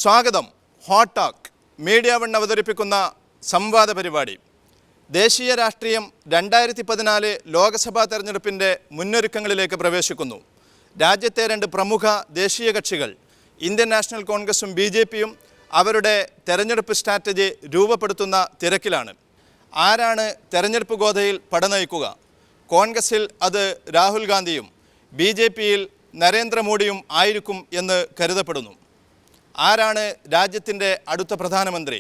സ്വാഗതം. Hot talk media one അവതരിപ്പിക്കുന്ന സംവാദ പരിപാടി. ദേശീയ രാഷ്ട്രീയം 2014 ലോക്സഭാ തെരഞ്ഞെടുപ്പിൻ്റെ മുന്നൊരുക്കങ്ങളിലേക്ക് പ്രവേശിക്കുന്നു. രാജ്യത്തെ രണ്ട് പ്രമുഖ ദേശീയ കക്ഷികൾ ഇന്ത്യൻ നാഷണൽ കോൺഗ്രസും BJPയും അവരുടെ തെരഞ്ഞെടുപ്പ് സ്ട്രാറ്റജി രൂപപ്പെടുത്തുന്ന തിരക്കിലാണ്. ആരാണ് തെരഞ്ഞെടുപ്പ് ഗോധയിൽ പടനയിക്കുക? കോൺഗ്രസിൽ അത് രാഹുൽ ഗാന്ധിയും BJPയിൽ നരേന്ദ്രമോദിയും ആയിരിക്കും എന്ന് കരുതപ്പെടുന്നു. ആരാണ് രാജ്യത്തിൻ്റെ അടുത്ത പ്രധാനമന്ത്രി?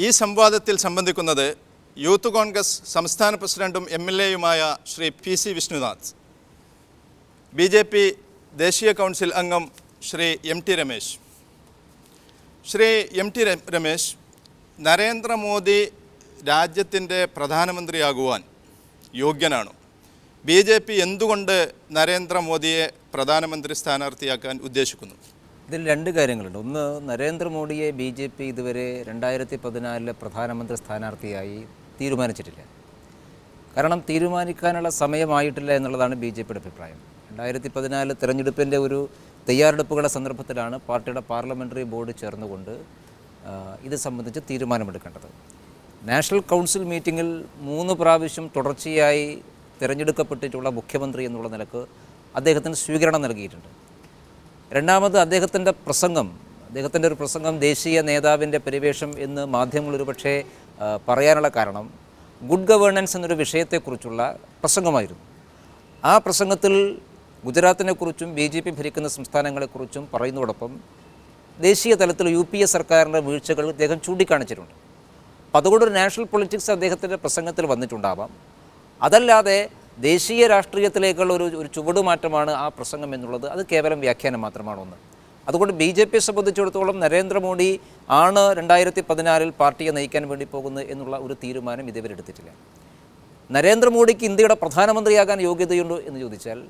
ഈ സംവാദത്തിൽ സംബന്ധിക്കുന്നത് യൂത്ത് കോൺഗ്രസ് സംസ്ഥാന പ്രസിഡന്റും MLAയുമായ ശ്രീ PC വിഷ്ണുനാഥ്, BJP ദേശീയ കൗൺസിൽ അംഗം ശ്രീ MT രമേശ്. ശ്രീ MT രമേശ്, നരേന്ദ്രമോദി രാജ്യത്തിൻ്റെ പ്രധാനമന്ത്രിയാകുവാൻ യോഗ്യനാണോ? BJP എന്തുകൊണ്ട് നരേന്ദ്രമോദിയെ പ്രധാനമന്ത്രി സ്ഥാനാർത്ഥിയാക്കാൻ ഉദ്ദേശിക്കുന്നു? ഇതിൽ രണ്ട് കാര്യങ്ങളുണ്ട്. ഒന്ന്, നരേന്ദ്രമോദിയെ BJP ഇതുവരെ 2014 പ്രധാനമന്ത്രി സ്ഥാനാർത്ഥിയായി തീരുമാനിച്ചിട്ടില്ല. കാരണം തീരുമാനിക്കാനുള്ള സമയമായിട്ടില്ല എന്നുള്ളതാണ് BJPയുടെ അഭിപ്രായം. 2014 തെരഞ്ഞെടുപ്പിൻ്റെ ഒരു തയ്യാറെടുപ്പുകളുടെ സന്ദർഭത്തിലാണ് പാർട്ടിയുടെ പാർലമെൻ്ററി ബോർഡ് ചേർന്നുകൊണ്ട് ഇത് സംബന്ധിച്ച് തീരുമാനമെടുക്കേണ്ടത്. നാഷണൽ കൗൺസിൽ മീറ്റിങ്ങിൽ 3 പ്രാവശ്യം തുടർച്ചയായി തിരഞ്ഞെടുക്കപ്പെട്ടിട്ടുള്ള മുഖ്യമന്ത്രി എന്നുള്ള നിലക്ക് അദ്ദേഹത്തിന് സ്വീകരണം നൽകിയിട്ടുണ്ട്. രണ്ടാമത്, അദ്ദേഹത്തിൻ്റെ ഒരു പ്രസംഗം ദേശീയ നേതാവിൻ്റെ പരിവേഷം എന്ന് മാധ്യമങ്ങൾ ഒരുപക്ഷെ പറയാനുള്ള കാരണം ഗുഡ് ഗവേണൻസ് എന്നൊരു വിഷയത്തെക്കുറിച്ചുള്ള പ്രസംഗമായിരുന്നു. ആ പ്രസംഗത്തിൽ ഗുജറാത്തിനെക്കുറിച്ചും BJP ഭരിക്കുന്ന സംസ്ഥാനങ്ങളെക്കുറിച്ചും പറയുന്നതോടൊപ്പം ദേശീയ തലത്തിൽ UPA സർക്കാരിൻ്റെ വീഴ്ചകൾ അദ്ദേഹം ചൂണ്ടിക്കാണിച്ചിട്ടുണ്ട്. അപ്പോൾ അതുകൊണ്ടൊരു നാഷണൽ പൊളിറ്റിക്സ് അദ്ദേഹത്തിൻ്റെ പ്രസംഗത്തിൽ വന്നിട്ടുണ്ടാവാം. അതല്ലാതെ ദേശീയ രാഷ്ട്രീയത്തിലേക്കുള്ള ഒരു ചുവടുമാറ്റമാണ് ആ പ്രസംഗം എന്നുള്ളത് അത് കേവലം വ്യാഖ്യാനം മാത്രമാണ് ഒന്ന്. അതുകൊണ്ട് BJPയെ സംബന്ധിച്ചിടത്തോളം നരേന്ദ്രമോദി ആണ് 2014 പാർട്ടിയെ നയിക്കാൻ വേണ്ടി പോകുന്നത് എന്നുള്ള ഒരു തീരുമാനം ഇതുവരെ എടുത്തിട്ടില്ല. നരേന്ദ്രമോദിക്ക് ഇന്ത്യയുടെ പ്രധാനമന്ത്രിയാകാൻ യോഗ്യതയുണ്ടോ എന്ന് ചോദിച്ചാൽ,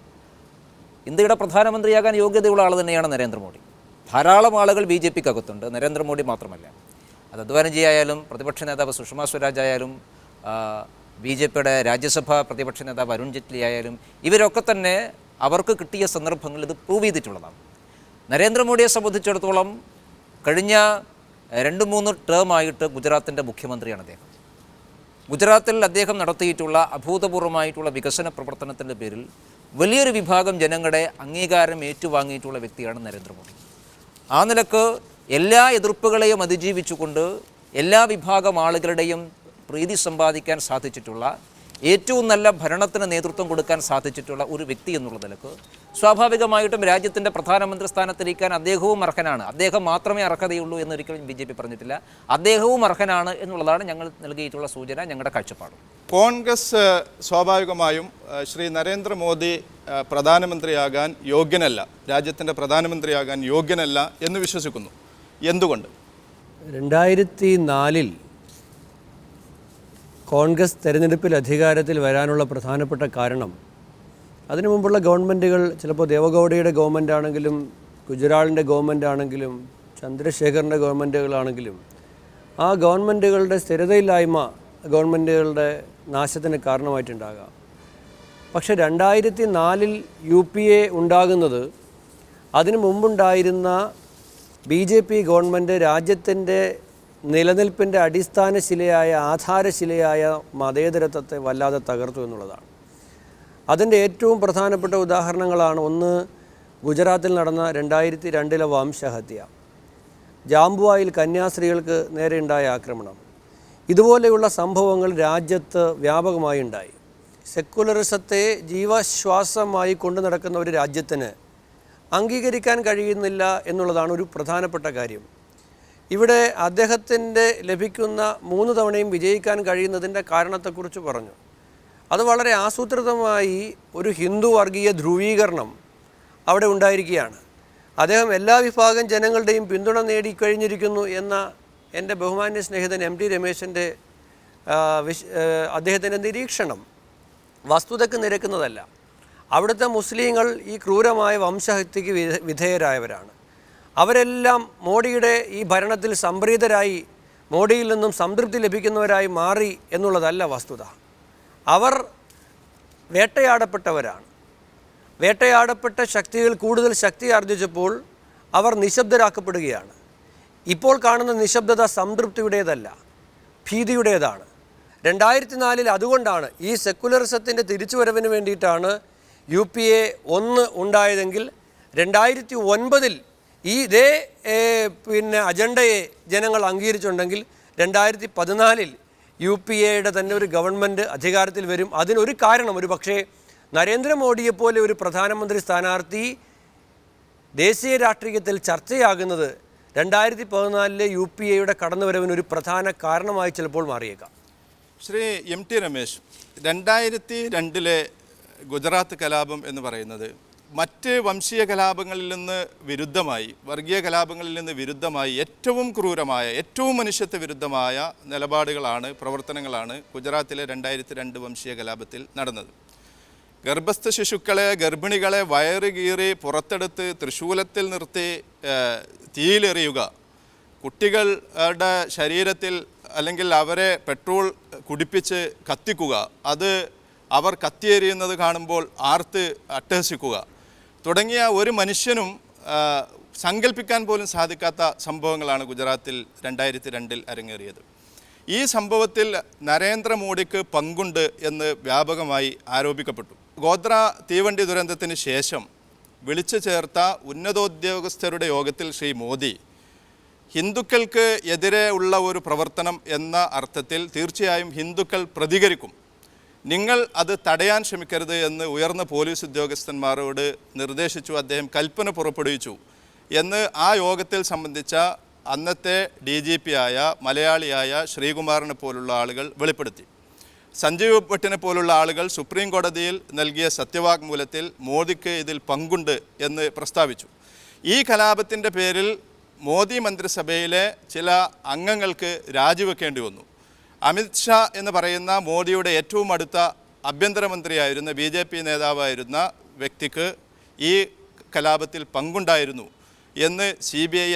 ഇന്ത്യയുടെ പ്രധാനമന്ത്രിയാകാൻ യോഗ്യതയുള്ള ആൾ തന്നെയാണ് നരേന്ദ്രമോദി. ധാരാളം ആളുകൾ BJPക്ക് അകത്തുണ്ട്, നരേന്ദ്രമോദി മാത്രമല്ല. അത് അദ്വാനിജി ആയാലും പ്രതിപക്ഷ നേതാവ് സുഷമ സ്വരാജ് ആയാലും BJPയുടെ രാജ്യസഭാ പ്രതിപക്ഷ നേതാവ് അരുൺ ജെയ്റ്റ്ലി ആയാലും ഇവരൊക്കെ തന്നെ അവർക്ക് കിട്ടിയ സന്ദർഭങ്ങളിൽ ഇത് പ്രൂവ് ചെയ്തിട്ടുള്ളതാണ്. നരേന്ദ്രമോദിയെ സംബന്ധിച്ചിടത്തോളം കഴിഞ്ഞ 2-3 ടേമായിട്ട് ഗുജറാത്തിൻ്റെ മുഖ്യമന്ത്രിയാണ് അദ്ദേഹം. ഗുജറാത്തിൽ അദ്ദേഹം നടത്തിയിട്ടുള്ള അഭൂതപൂർവമായിട്ടുള്ള വികസന പ്രവർത്തനത്തിൻ്റെ പേരിൽ വലിയൊരു വിഭാഗം ജനങ്ങളുടെ അംഗീകാരം ഏറ്റുവാങ്ങിയിട്ടുള്ള വ്യക്തിയാണ് നരേന്ദ്രമോദി. ആ നിലക്ക് എല്ലാ എതിർപ്പുകളെയും അതിജീവിച്ചുകൊണ്ട് എല്ലാ വിഭാഗം ആളുകളുടെയും പ്രീതി സമ്പാദിക്കാൻ സാധിച്ചിട്ടുള്ള, ഏറ്റവും നല്ല ഭരണത്തിന് നേതൃത്വം കൊടുക്കാൻ സാധിച്ചിട്ടുള്ള ഒരു വ്യക്തി എന്നുള്ള നിലക്ക് സ്വാഭാവികമായിട്ടും രാജ്യത്തിൻ്റെ പ്രധാനമന്ത്രി സ്ഥാനത്തിരിക്കാൻ അദ്ദേഹവും അർഹനാണ്. അദ്ദേഹം മാത്രമേ അർഹതയുള്ളൂ എന്നൊരിക്കലും BJP പറഞ്ഞിട്ടില്ല. അദ്ദേഹവും അർഹനാണ് എന്നുള്ളതാണ് ഞങ്ങൾ നൽകിയിട്ടുള്ള സൂചന, ഞങ്ങളുടെ കാഴ്ചപ്പാട്. കോൺഗ്രസ് സ്വാഭാവികമായും ശ്രീ നരേന്ദ്രമോദി പ്രധാനമന്ത്രിയാകാൻ യോഗ്യനല്ല, രാജ്യത്തിൻ്റെ പ്രധാനമന്ത്രിയാകാൻ യോഗ്യനല്ല എന്ന് വിശ്വസിക്കുന്നു. എന്തുകൊണ്ട്? 2004 കോൺഗ്രസ് തെരഞ്ഞെടുപ്പിൽ അധികാരത്തിൽ വരാനുള്ള പ്രധാനപ്പെട്ട കാരണം, അതിനു മുമ്പുള്ള ഗവൺമെൻറ്റുകൾ, ചിലപ്പോൾ ദേവഗൗഡയുടെ ഗവൺമെൻറ് ആണെങ്കിലും ഗുജറാളിൻ്റെ ഗവൺമെൻറ് ആണെങ്കിലും ചന്ദ്രശേഖറിൻ്റെ ഗവൺമെൻറ്റുകളാണെങ്കിലും ആ ഗവൺമെൻറ്റുകളുടെ സ്ഥിരതയില്ലായ്മ ഗവൺമെൻറ്റുകളുടെ നാശത്തിന് കാരണമായിട്ടുണ്ടാകാം. പക്ഷേ 2004 UPA ഉണ്ടാകുന്നത് അതിനു മുമ്പുണ്ടായിരുന്ന BJP ഗവൺമെൻറ് രാജ്യത്തിൻ്റെ നിലനിൽപ്പിൻ്റെ അടിസ്ഥാന ശിലയായ ആധാരശിലയായ മതേതരത്വത്തെ വല്ലാതെ തകർത്തു എന്നുള്ളതാണ്. അതിൻ്റെ ഏറ്റവും പ്രധാനപ്പെട്ട ഉദാഹരണങ്ങളാണ്, ഒന്ന്, ഗുജറാത്തിൽ നടന്ന 2002 വംശഹത്യ, ജാംബുവായിൽ കന്യാസ്ത്രീകൾക്ക് നേരെയുണ്ടായ ആക്രമണം. ഇതുപോലെയുള്ള സംഭവങ്ങൾ രാജ്യത്ത് വ്യാപകമായി ഉണ്ടായി. സെക്കുലറിസത്തെ ജീവശ്വാസമായി കൊണ്ടു നടക്കുന്ന ഒരു രാജ്യത്തിന് അംഗീകരിക്കാൻ കഴിയുന്നില്ല എന്നുള്ളതാണ് ഒരു പ്രധാനപ്പെട്ട കാര്യം. ഇവിടെ അദ്ദേഹത്തിൻ്റെ ലഭിക്കുന്ന 3 തവണയും വിജയിക്കാൻ കഴിയുന്നതിൻ്റെ കാരണത്തെക്കുറിച്ച് പറഞ്ഞു. അത് വളരെ ആസൂത്രിതമായി ഒരു ഹിന്ദു വർഗീയ ധ്രുവീകരണം അവിടെ ഉണ്ടായിരിക്കുകയാണ്. അദ്ദേഹം എല്ലാ വിഭാഗം ജനങ്ങളുടെയും പിന്തുണ നേടിക്കഴിഞ്ഞിരിക്കുന്നു എന്ന എൻ്റെ ബഹുമാന്യ സ്നേഹിതൻ MT രമേശിൻ്റെ അദ്ദേഹത്തിൻ്റെ നിരീക്ഷണം വസ്തുതയ്ക്ക് നിരക്കുന്നതല്ല. അവിടുത്തെ മുസ്ലിങ്ങൾ ഈ ക്രൂരമായ വംശഹത്യക്ക് വിധേയരായവരാണ്. അവരെല്ലാം മോഡിയുടെ ഈ ഭരണത്തിൽ സംപ്രീതരായി, മോഡിയിൽ നിന്നും സംതൃപ്തി ലഭിക്കുന്നവരായി മാറി എന്നുള്ളതല്ല വസ്തുത. അവർ വേട്ടയാടപ്പെട്ടവരാണ്. വേട്ടയാടപ്പെട്ട ശക്തികൾ കൂടുതൽ ശക്തി ആർജിച്ചപ്പോൾ അവർ നിശബ്ദരാക്കപ്പെടുകയാണ്. ഇപ്പോൾ കാണുന്ന നിശബ്ദത സംതൃപ്തിയുടേതല്ല, ഭീതിയുടേതാണ്. 2004 അതുകൊണ്ടാണ് ഈ സെക്കുലറിസത്തിൻ്റെ തിരിച്ചുവരവിന് വേണ്ടിയിട്ടാണ് UPA 1 ഉണ്ടായതെങ്കിൽ 2009 ഇതേ അജണ്ടയെ ജനങ്ങൾ അംഗീകരിച്ചുണ്ടെങ്കിൽ 2014 UPAയുടെ തന്നെ ഒരു ഗവൺമെൻറ് അധികാരത്തിൽ വരും. അതിനൊരു കാരണം ഒരു പക്ഷേ നരേന്ദ്രമോദിയെപ്പോലെ ഒരു പ്രധാനമന്ത്രി സ്ഥാനാർത്ഥി ദേശീയ രാഷ്ട്രീയത്തിൽ ചർച്ചയാകുന്നത് 2014 UPAയുടെ കടന്നുവരവിന് ഒരു പ്രധാന കാരണമായി ചിലപ്പോൾ മാറിയേക്കാം. ശ്രീ MT രമേശ്, 2002 ഗുജറാത്ത് കലാപം എന്ന് പറയുന്നത് മറ്റ് വംശീയ കലാപങ്ങളിൽ നിന്ന് വിരുദ്ധമായി, വർഗീയ കലാപങ്ങളിൽ നിന്ന് വിരുദ്ധമായി ഏറ്റവും ക്രൂരമായ, ഏറ്റവും മനുഷ്യത്വ വിരുദ്ധമായ നിലപാടുകളാണ്, പ്രവർത്തനങ്ങളാണ് ഗുജറാത്തിലെ 2002 വംശീയ കലാപത്തിൽ നടന്നത്. ഗർഭസ്ഥ ശിശുക്കളെ, ഗർഭിണികളെ വയറ് കീറി പുറത്തെടുത്ത് തൃശൂലത്തിൽ നിർത്തി തീയിലെറിയുക, കുട്ടികളുടെ ശരീരത്തിൽ അല്ലെങ്കിൽ അവരെ പെട്രോൾ കുടിപ്പിച്ച് കത്തിക്കുക, അത് അവർ കത്തിയെറിയുന്നത് കാണുമ്പോൾ ആർത്ത് അട്ടഹസിക്കുക തുടങ്ങിയ ഒരു മനുഷ്യനും സങ്കല്പിക്കാൻ പോലും സാധിക്കാത്ത സംഭവങ്ങളാണ് ഗുജറാത്തിൽ 2002 അരങ്ങേറിയത്. ഈ സംഭവത്തിൽ നരേന്ദ്രമോദിക്ക് പങ്കുണ്ട് എന്ന് വ്യാപകമായി ആരോപിക്കപ്പെട്ടു. ഗോദ്ര തീവണ്ടി ദുരന്തത്തിന് ശേഷം വിളിച്ചു ചേർത്ത ഉന്നതോദ്യോഗസ്ഥരുടെ യോഗത്തിൽ ശ്രീ മോദി ഹിന്ദുക്കൾക്ക് എതിരെ ഉള്ള ഒരു പ്രവർത്തനം എന്ന അർത്ഥത്തിൽ തീർച്ചയായും ഹിന്ദുക്കൾ പ്രതികരിക്കും, നിങ്ങൾ അത് തടയാൻ ശ്രമിക്കരുത് എന്ന് ഉയർന്ന പോലീസ് ഉദ്യോഗസ്ഥന്മാരോട് നിർദ്ദേശിച്ചു. അദ്ദേഹം കൽപ്പന പുറപ്പെടുവിച്ചു എന്ന് ആ യോഗത്തിൽ സംബന്ധിച്ച അന്നത്തെ DGP ആയ മലയാളിയായ ശ്രീകുമാറിനെ പോലുള്ള ആളുകൾ വെളിപ്പെടുത്തി. സഞ്ജീവ് ഭട്ടിനെ പോലുള്ള ആളുകൾ സുപ്രീം കോടതിയിൽ നൽകിയ സത്യവാങ്മൂലത്തിൽ മോദിക്ക് ഇതിൽ പങ്കുണ്ട് എന്ന് പ്രസ്താവിച്ചു. ഈ കലാപത്തിൻ്റെ പേരിൽ മോദി മന്ത്രിസഭയിലെ ചില അംഗങ്ങൾക്ക് രാജിവെക്കേണ്ടി വന്നു. അമിത് ഷാ എന്ന് പറയുന്ന മോദിയുടെ ഏറ്റവും അടുത്ത ആഭ്യന്തരമന്ത്രിയായിരുന്ന BJP നേതാവായിരുന്ന വ്യക്തിക്ക് ഈ കലാപത്തിൽ പങ്കുണ്ടായിരുന്നു എന്ന് CBI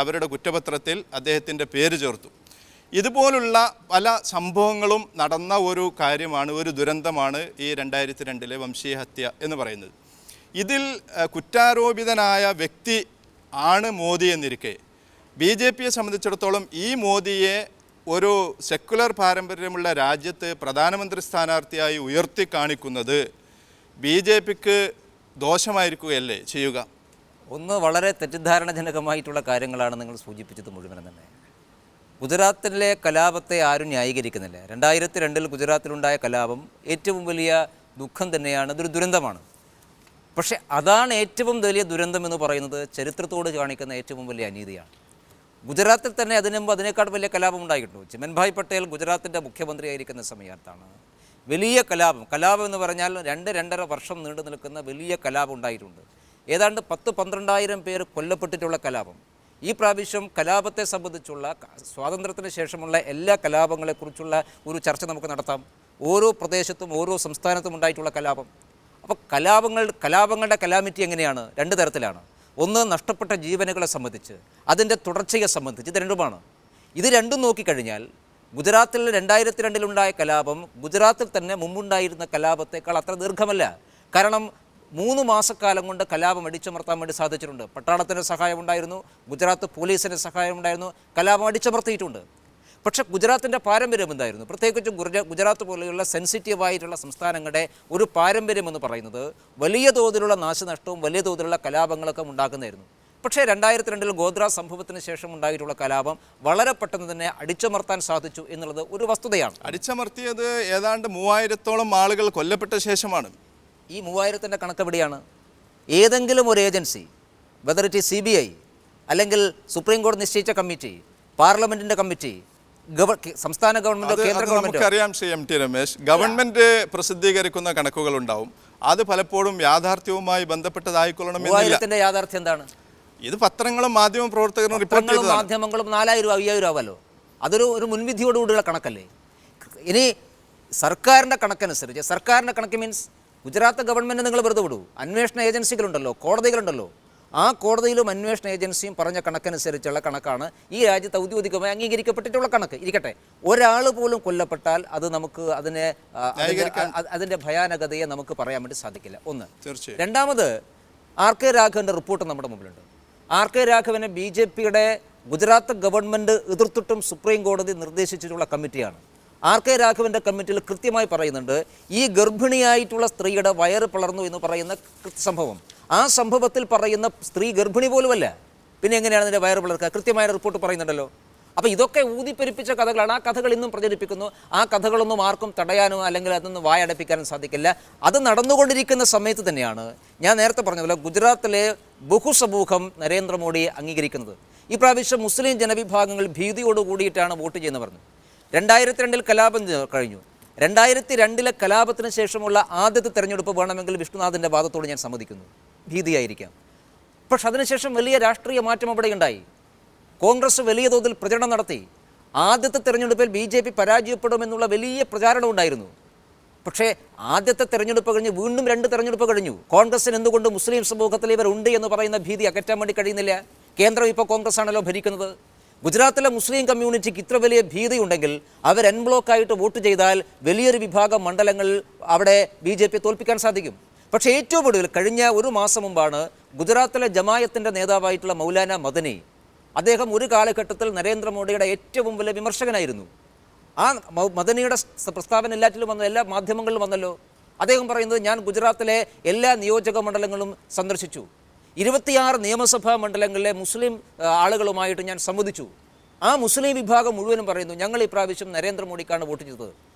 അവരുടെ കുറ്റപത്രത്തിൽ അദ്ദേഹത്തിൻ്റെ പേര് ചേർത്തു. ഇതുപോലുള്ള പല സംഭവങ്ങളും നടന്ന ഒരു കാര്യമാണ്, ഒരു ദുരന്തമാണ് ഈ 2002 വംശീയ ഹത്യ എന്ന് പറയുന്നത്. ഇതിൽ കുറ്റാരോപിതനായ വ്യക്തി ആണ് മോദി എന്നിരിക്കെ BJPയെ സംബന്ധിച്ചിടത്തോളം ഈ മോദിയെ ഒരു സെക്കുലർ പാരമ്പര്യമുള്ള രാജ്യത്ത് പ്രധാനമന്ത്രി സ്ഥാനാർത്ഥിയായി ഉയർത്തി കാണിക്കുന്നത് BJPക്ക് ദോഷമായിരിക്കുകയല്ലേ ചെയ്യുക? ഒന്ന് വളരെ തെറ്റിദ്ധാരണജനകമായിട്ടുള്ള കാര്യങ്ങളാണ് നിങ്ങൾ സൂചിപ്പിച്ചത് മുഴുവൻ തന്നെ. ഗുജറാത്തിലെ കലാപത്തെ ആരും ന്യായീകരിക്കുന്നില്ല. 2002 ഗുജറാത്തിലുണ്ടായ കലാപം ഏറ്റവും വലിയ ദുഃഖം തന്നെയാണ്, അതൊരു ദുരന്തമാണ്. പക്ഷേ അതാണ് ഏറ്റവും വലിയ ദുരന്തം എന്ന് പറയുന്നത് ചരിത്രത്തോട് കാണിക്കുന്ന ഏറ്റവും വലിയ അനീതിയാണ്. ഗുജറാത്തിൽ തന്നെ അതിനു മുമ്പ് അതിനേക്കാൾ വലിയ കലാപം ഉണ്ടായിട്ടുണ്ടോ? ചിമൻഭായ് പട്ടേൽ ഗുജറാത്തിൻ്റെ മുഖ്യമന്ത്രിയായിരിക്കുന്ന സമയത്താണ് വലിയ കലാപം എന്ന് പറഞ്ഞാൽ 2-2.5 വർഷം നീണ്ടു നിൽക്കുന്ന വലിയ കലാപം ഉണ്ടായിട്ടുണ്ട്. ഏതാണ്ട് 10-12,000 പേർ കൊല്ലപ്പെട്ടിട്ടുള്ള കലാപം. ഈ പ്രാവശ്യം കലാപത്തെ സംബന്ധിച്ചുള്ള സ്വാതന്ത്ര്യത്തിന് ശേഷമുള്ള എല്ലാ കലാപങ്ങളെക്കുറിച്ചുള്ള ഒരു ചർച്ച നമുക്ക് നടത്താം. ഓരോ പ്രദേശത്തും ഓരോ സംസ്ഥാനത്തും ഉണ്ടായിട്ടുള്ള കലാപം. അപ്പോൾ കലാപങ്ങളുടെ കലാമിറ്റി എങ്ങനെയാണ്? 2 തരത്തിലാണ്. ഒന്ന് നഷ്ടപ്പെട്ട ജീവനുകളെ സംബന്ധിച്ച്, അതിൻ്റെ തുടർച്ചയെ സംബന്ധിച്ച്. ഇത് രണ്ടുമാണ്. ഇത് രണ്ടും നോക്കിക്കഴിഞ്ഞാൽ ഗുജറാത്തിൽ 2002 കലാപം ഗുജറാത്തിൽ തന്നെ മുമ്പുണ്ടായിരുന്ന കലാപത്തേക്കാൾ അത്ര ദീർഘമല്ല. കാരണം 3 മാസക്കാലം കൊണ്ട് കലാപം അടിച്ചമർത്താൻ വേണ്ടി സാധിച്ചിട്ടുണ്ട്. പട്ടാളത്തിൻ്റെ സഹായമുണ്ടായിരുന്നു, ഗുജറാത്ത് പോലീസിൻ്റെ സഹായമുണ്ടായിരുന്നു, കലാപം അടിച്ചമർത്തിയിട്ടുണ്ട്. പക്ഷേ ഗുജറാത്തിൻ്റെ പാരമ്പര്യം എന്തായിരുന്നു? പ്രത്യേകിച്ചും ഗുജറാത്ത് പോലെയുള്ള സെൻസിറ്റീവായിട്ടുള്ള സംസ്ഥാനങ്ങളുടെ ഒരു പാരമ്പര്യം എന്ന് പറയുന്നത് വലിയ തോതിലുള്ള നാശനഷ്ടവും വലിയ തോതിലുള്ള കലാപങ്ങളൊക്കെ ഉണ്ടാക്കുന്നതായിരുന്നു. പക്ഷേ 2002 ഗോദ്ര സംഭവത്തിന് ശേഷം ഉണ്ടായിട്ടുള്ള കലാപം വളരെ പെട്ടെന്ന് തന്നെ അടിച്ചമർത്താൻ സാധിച്ചു എന്നുള്ളത് ഒരു വസ്തുതയാണ്. അടിച്ചമർത്തിയത് ഏതാണ്ട് 3000-ഓളം ആളുകൾ കൊല്ലപ്പെട്ട ശേഷമാണ്. ഈ 3000-ൻ്റെ കണക്കെവിടെയാണ്? ഏതെങ്കിലും ഒരു agency, whether it is CBI അല്ലെങ്കിൽ സുപ്രീം കോടതി നിശ്ചയിച്ച കമ്മിറ്റി, പാർലമെൻറ്റിൻ്റെ കമ്മിറ്റി, സംസ്ഥാന ഗവൺമെൻറ്, കേന്ദ്ര ഗവൺമെൻറ്, നമുക്കറിയാം ശ്രീ MT രമേശ്, ഗവൺമെൻറ് പ്രസിദ്ധീകരിക്കുന്ന കണക്കുകളുണ്ടാവും. അത് പലപ്പോഴും യാഥാർത്ഥ്യവുമായി ബന്ധപ്പെട്ടതായിക്കൊള്ളണമെന്നില്ല. 3000-ൻ്റെ യാഥാർത്ഥ്യം എന്താണ്? ഇത് പത്രങ്ങളും മാധ്യമ പ്രവർത്തകരും റിപ്പോർട്ട് ചെയ്തതാണ്. മാധ്യമങ്ങളും 4000 5000 ആവല്ലോ. അതൊരു മുൻവിധിയോടുകൂടിയുള്ള കണക്കല്ലേ? ഇനി സർക്കാരിൻ്റെ കണക്കനുസരിച്ച്, സർക്കാരിൻ്റെ കണക്ക് മീൻസ് ഗുജറാത്ത് ഗവൺമെൻറ് നിങ്ങൾ വെറുതെ വിടൂ, അന്വേഷണ ഏജൻസികളുണ്ടല്ലോ, കോടതികളുണ്ടല്ലോ, ആ കോടതിയിലും അന്വേഷണ ഏജൻസിയും പറഞ്ഞ കണക്കനുസരിച്ചുള്ള കണക്കാണ് ഈ രാജ്യത്ത് ഔദ്യോഗികമായി അംഗീകരിക്കപ്പെട്ടിട്ടുള്ള കണക്ക്. ഇരിക്കട്ടെ, ഒരാൾ പോലും കൊല്ലപ്പെട്ടാൽ അത് നമുക്ക് അതിൻ്റെ ഭയാനകതയെ നമുക്ക് പറയാൻ വേണ്ടി സാധിക്കില്ല. ഒന്ന്. രണ്ടാമത്, ആർ കെ രാഘവൻ്റെ റിപ്പോർട്ട് നമ്മുടെ മുമ്പിലുണ്ട്. ആർ കെ രാഘവനെ BJPയുടെ ഗുജറാത്ത് ഗവൺമെൻറ് എതിർത്തിട്ടും സുപ്രീം കോടതി നിർദ്ദേശിച്ചിട്ടുള്ള കമ്മിറ്റിയാണ്. ആർ കെ രാഘവൻ്റെ കമ്മിറ്റിയിൽ കൃത്യമായി പറയുന്നുണ്ട്, ഈ ഗർഭിണിയായിട്ടുള്ള സ്ത്രീയുടെ വയറ് പിളർന്നു എന്ന് പറയുന്ന സംഭവം, ആ സംഭവത്തിൽ പറയുന്ന സ്ത്രീ ഗർഭിണി പോലുമല്ല, പിന്നെ എങ്ങനെയാണ് അതിൻ്റെ വയറ് പിളർക്കുക? കൃത്യമായ റിപ്പോർട്ട് പറയുന്നുണ്ടല്ലോ. അപ്പോൾ ഇതൊക്കെ ഊതിപ്പെരിപ്പിച്ച കഥകളാണ്. ആ കഥകൾ ഇന്നും പ്രചരിപ്പിക്കുന്നു. ആ കഥകളൊന്നും ആർക്കും തടയാനോ അല്ലെങ്കിൽ അതൊന്നും വായടപ്പിക്കാനും സാധിക്കില്ല. അത് നടന്നുകൊണ്ടിരിക്കുന്ന സമയത്ത് തന്നെയാണ് ഞാൻ നേരത്തെ പറഞ്ഞതുപോലെ ഗുജറാത്തിലെ ബഹുസമൂഹം നരേന്ദ്രമോദിയെ അംഗീകരിക്കുന്നത്. ഈ പ്രാവശ്യം മുസ്ലിം ജനവിഭാഗങ്ങൾ ഭീതിയോട് കൂടിയിട്ടാണ് വോട്ട് ചെയ്യുന്നത് പറഞ്ഞു. 2002 കലാപം കഴിഞ്ഞു. 2002 കലാപത്തിന് ശേഷമുള്ള ആദ്യത്തെ തെരഞ്ഞെടുപ്പ് വേണമെങ്കിൽ വിഷ്ണുനാഥിൻ്റെ വാദത്തോട് ഞാൻ സമ്മതിക്കുന്നു, ഭീതിയായിരിക്കാം. പക്ഷെ അതിനുശേഷം വലിയ രാഷ്ട്രീയ മാറ്റം അവിടെ ഉണ്ടായി. കോൺഗ്രസ് വലിയ തോതിൽ പ്രചരണം നടത്തി. ആദ്യത്തെ തെരഞ്ഞെടുപ്പിൽ BJP പരാജയപ്പെടുമെന്നുള്ള വലിയ പ്രചാരണം ഉണ്ടായിരുന്നു. പക്ഷേ ആദ്യത്തെ തെരഞ്ഞെടുപ്പ് കഴിഞ്ഞ് വീണ്ടും 2 തെരഞ്ഞെടുപ്പ് കഴിഞ്ഞു. കോൺഗ്രസിന് എന്തുകൊണ്ട് മുസ്ലിം സമൂഹത്തിൽ ഇവരുണ്ട് എന്ന് പറയുന്ന ഭീതി അകറ്റാൻ വേണ്ടി കഴിയുന്നില്ല? കേന്ദ്രം ഇപ്പോൾ കോൺഗ്രസ് ആണല്ലോ ഭരിക്കുന്നത്. ഗുജറാത്തിലെ മുസ്ലിം കമ്മ്യൂണിറ്റിക്ക് ഇത്ര വലിയ ഭീതിയുണ്ടെങ്കിൽ അവർ എൻ ബ്ലോക്കായിട്ട് വോട്ട് ചെയ്താൽ വലിയൊരു വിഭാഗം മണ്ഡലങ്ങൾ അവിടെ BJP തോൽപ്പിക്കാൻ സാധിക്കും. പക്ഷേ ഏറ്റവും ഒടുവിൽ കഴിഞ്ഞ ഒരു മാസം മുമ്പാണ് ഗുജറാത്തിലെ ജമായത്തിൻ്റെ നേതാവായിട്ടുള്ള മൗലാന മദനി, അദ്ദേഹം ഒരു കാലഘട്ടത്തിൽ നരേന്ദ്രമോദിയുടെ ഏറ്റവും വലിയ വിമർശകനായിരുന്നു. ആ മദനിയുടെ പ്രസ്താവന എല്ലാറ്റിലും വന്നു, എല്ലാ മാധ്യമങ്ങളിലും വന്നല്ലോ. അദ്ദേഹം പറയുന്നത്, ഞാൻ ഗുജറാത്തിലെ എല്ലാ നിയോജക മണ്ഡലങ്ങളും സന്ദർശിച്ചു, 26 നിയമസഭാ മണ്ഡലങ്ങളിലെ മുസ്ലിം ആളുകളുമായിട്ട് ഞാൻ സംവദിച്ചു. ആ മുസ്ലിം വിഭാഗം മുഴുവനും പറയുന്നു, ഞങ്ങൾ ഈ പ്രാവശ്യം നരേന്ദ്രമോദിക്കാണ് വോട്ട് ചെയ്തത്.